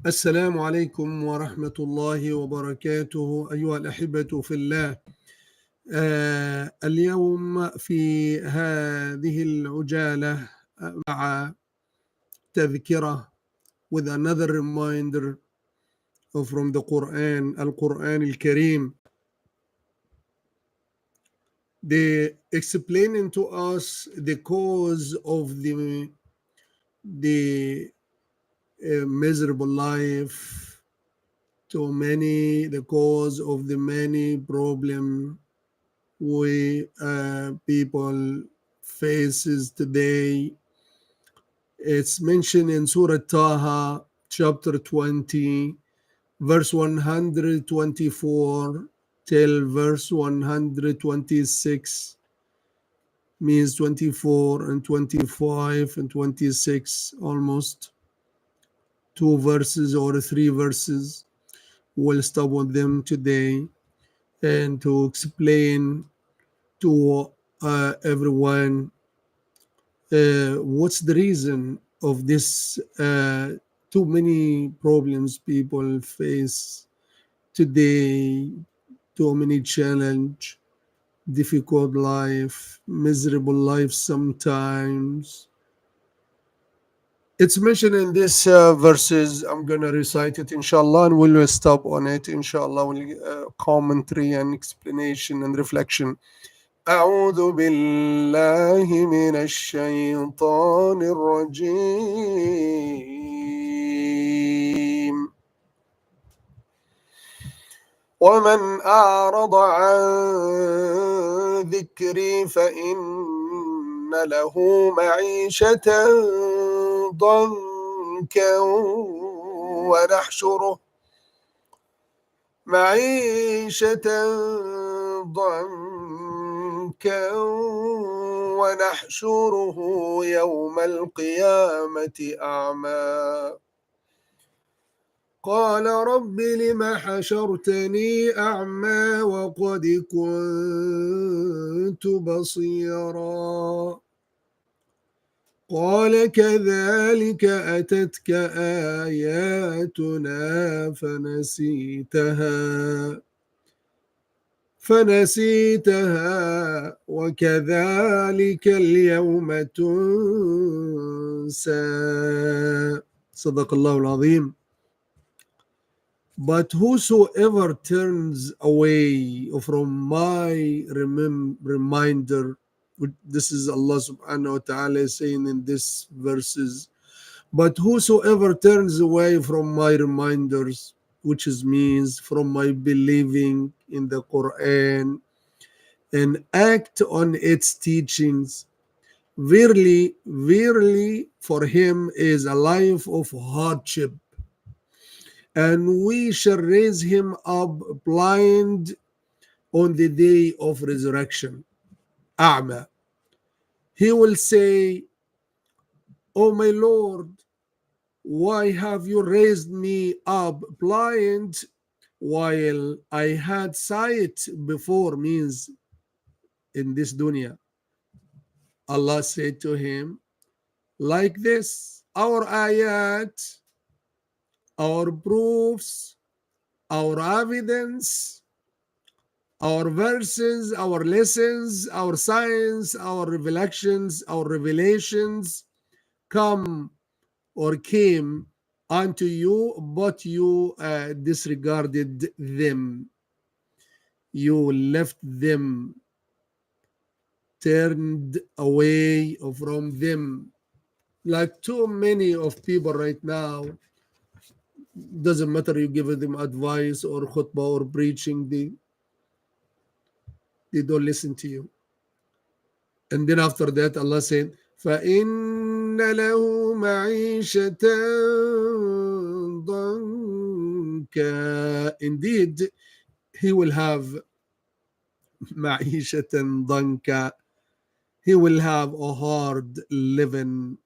السلام عليكم ورحمة الله وبركاته أيها الأحبة في الله. اليوم في هذه العجالة مع تذكرة with another reminder from the Quran, القرآن الكريم. They explaining to us the cause of the miserable life, the cause of the many problem we people faces today. It's mentioned in Surah Taha, chapter 20, verse 124 till verse 126, means 24 and 25 and 26, almost two verses or three verses. We'll stop with them today and to explain to everyone what's the reason of this too many problems people face today, too many challenge, difficult life, miserable life sometimes. It's mentioned in this verses. I'm gonna recite it inshallah and we'll stop on it inshallah. Commentary and explanation and reflection. أعوذ بالله من الشيطان الرجيم ومن أعرض عن ذكري فإن له معيشة ضنكا ونحشره ونحشره يوم القيامة أعمى قال رب لم حشرتني أعمى وقد كنت بصيرا قال كذلك أتتك آياتنا فنسيتها وكذلك اليوم تنسى صدق الله العظيم. But whosoever turns away from my reminder, this is Allah subhanahu wa ta'ala saying in these verses, but whosoever turns away from my reminders, which means from my believing in the Quran and act on its teachings, verily, verily for him is a life of hardship, and we shall raise him up blind on the day of resurrection. A'ma. He will say, "O my Lord, why have you raised me up blind while I had sight before?" Means in this dunya. Allah said to him, like this, our ayat, our proofs, our evidence, our verses, our lessons, our signs, our revelations come or came unto you, but you disregarded them. You left them, turned away from them. Like too many of people right now, doesn't matter you give them advice or khutbah or preaching, they don't listen to you. And then after that, Allah said, فَإِنَّ لَهُ مَعِيشَةً ضَنْكًا. Indeed, he will have مَعِيشَةً ضَنْكًا. He will have a hard living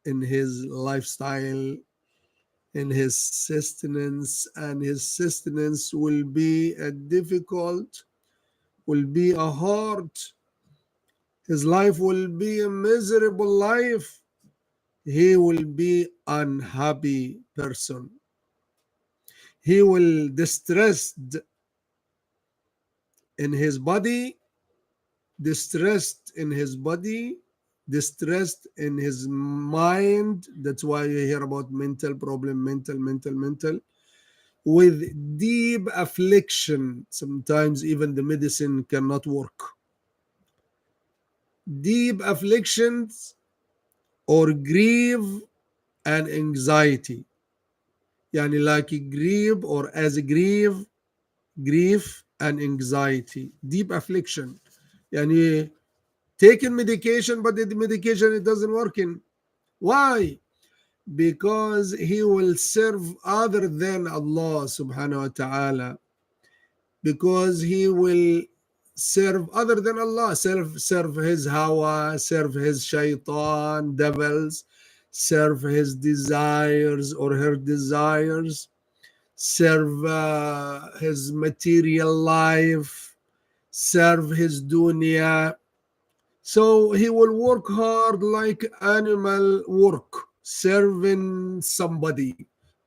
in his lifestyle, in his sustenance, and his sustenance will be a difficult, will be a hard. His life will be a miserable life. He will be unhappy person. he will distressed in his body, distressed in his body, distressed in his mind. That's why you hear about mental problem, mental, with deep affliction. Sometimes even the medicine cannot work. Deep afflictions or grief and anxiety. يعني like grief or as a grief and anxiety. Deep affliction. يعني taking medication, but the medication it doesn't work in. Why? Because he will serve other than Allah subhanahu wa ta'ala. Because he will serve other than Allah, serve his hawa, serve his shaitan, devils, serve his desires or her desires, serve his material life, serve his dunya. So he will work hard like animal work, serving somebody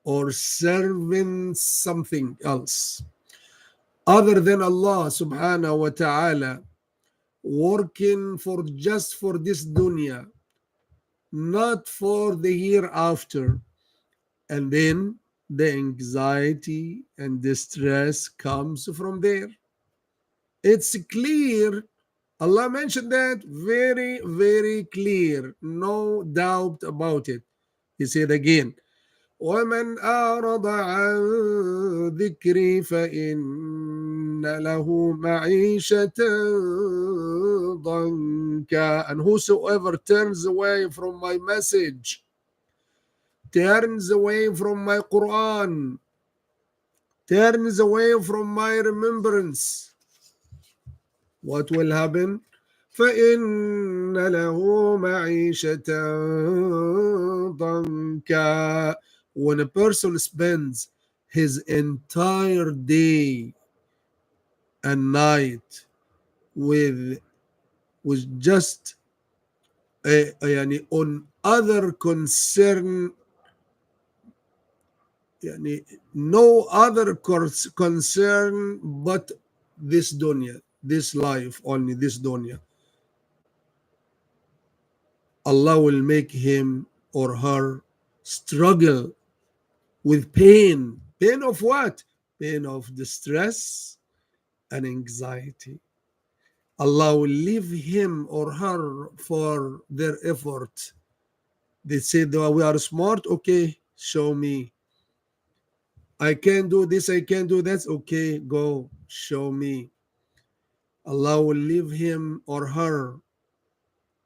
or serving something else other than Allah subhanahu wa ta'ala, working for just for this dunya, not for the hereafter. And then the anxiety and the stress comes from there. It's clear. Allah mentioned that very, very clear. No doubt about it. He said again, ومن أعرض عن ذكري فإن له معيشة ضنكا. And whosoever turns away from my message, turns away from my Quran, turns away from my remembrance, what will happen? فإن له معيشة ضنكا. When a person spends his entire day and night with just يعني on other concern, يعني no other concern but this dunya, this life, only this dunya, Allah will make him or her struggle with pain. Pain of what? Pain of distress and anxiety. Allah will leave him or her for their effort. They say, we are smart. Okay, show me. I can do this, I can do that. Okay, go, show me. Allah will leave him or her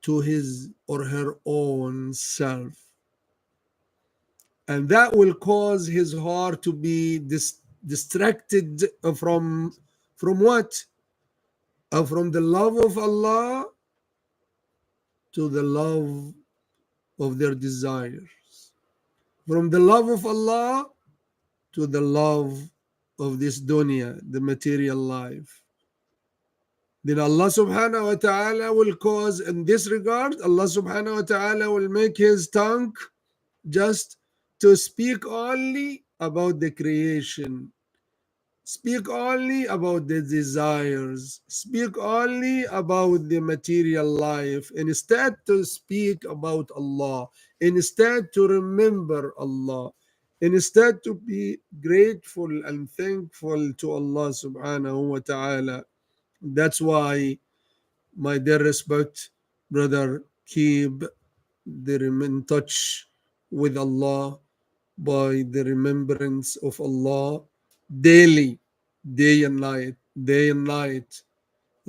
to his or her own self. And that will cause his heart to be distracted from what? From the love of Allah to the love of their desires. From the love of Allah to the love of this dunya, the material life. Then Allah subhanahu wa ta'ala will cause, in this regard, Allah subhanahu wa ta'ala will make his tongue just to speak only about the creation, speak only about the desires, speak only about the material life, instead to speak about Allah, instead to remember Allah, instead to be grateful and thankful to Allah subhanahu wa ta'ala. That's why, my dear respect, brother, keep in touch with Allah by the remembrance of Allah daily, day and night, day and night,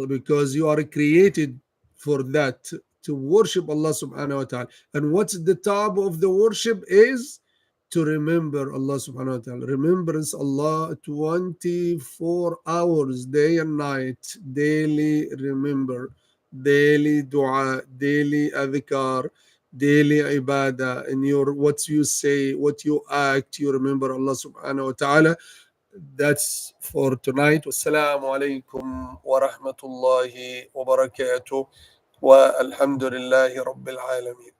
because you are created for that, to worship Allah subhanahu wa ta'ala. And what's the top of the worship is to remember Allah subhanahu wa ta'ala. Remembrance Allah 24 hours, day and night, daily remember, daily dua, daily adhkar, daily ibadah. In your what you say, what you act, you remember Allah subhanahu wa ta'ala. That's for tonight. Wassalamu alaikum wa rahmatullahi wa barakatuh. Wa alhamdulillahi rabbil alameen.